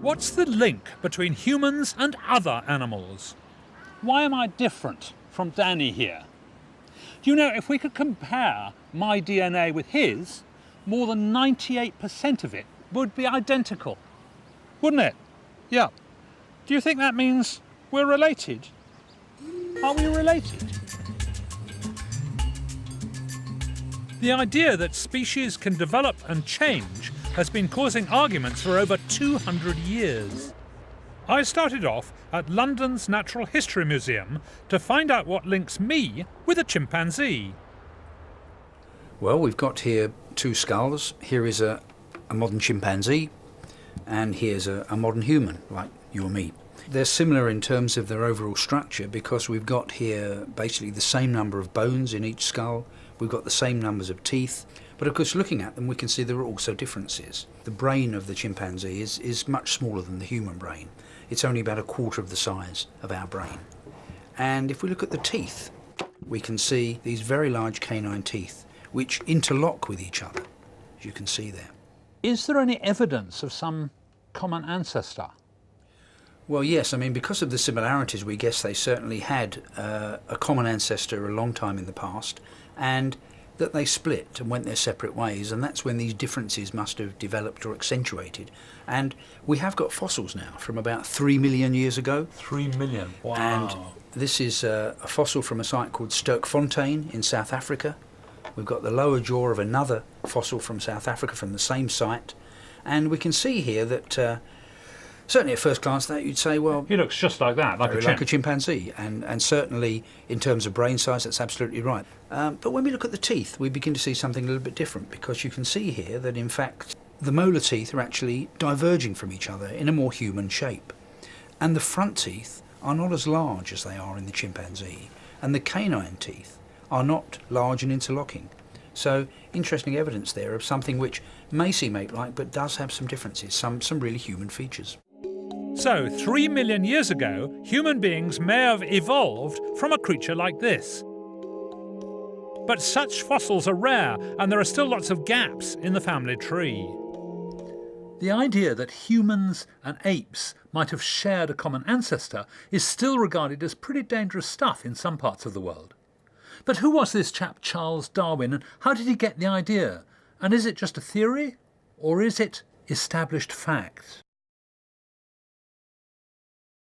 What's the link between humans and other animals? Why am I different from Danny here? Do you know, if we could compare my DNA with his, more than 98% of it would be identical. Wouldn't it? Yeah. Do you think that means we're related? Are we related? The idea that species can develop and change has been causing arguments for over 200 years. I started off at London's Natural History Museum to find out what links me with a chimpanzee. Well, we've got here two skulls. Here is a modern chimpanzee, and here's a modern human, like you or me. They're similar in terms of their overall structure because we've got here basically the same number of bones in each skull. We've got the same numbers of teeth, but of course looking at them we can see there are also differences. The brain of the chimpanzee is much smaller than the human brain. It's only about a quarter of the size of our brain. And if we look at the teeth, we can see these very large canine teeth which interlock with each other, as you can see there. Is there any evidence of some common ancestor? Well, yes. I mean, because of the similarities, we guess they certainly had a common ancestor a long time in the past, and that they split and went their separate ways, and that's when these differences must have developed or accentuated. And we have got fossils now from about 3 million years ago. 3 million? Wow. And this is a fossil from a site called Sterkfontein in South Africa. We've got the lower jaw of another fossil from South Africa from the same site, and we can see here that certainly at first glance that you'd say, well, he looks just like that, like a chimpanzee, and certainly in terms of brain size that's absolutely right. But when we look at the teeth, we begin to see something a little bit different, because you can see here that in fact the molar teeth are actually diverging from each other in a more human shape, and the front teeth are not as large as they are in the chimpanzee, and the canine teeth are not large and interlocking. So interesting evidence there of something which may seem ape-like but does have some differences, some really human features. So 3 million years ago, human beings may have evolved from a creature like this. But such fossils are rare, and there are still lots of gaps in the family tree. The idea that humans and apes might have shared a common ancestor is still regarded as pretty dangerous stuff in some parts of the world. But who was this chap Charles Darwin, and how did he get the idea? And is it just a theory, or is it established fact?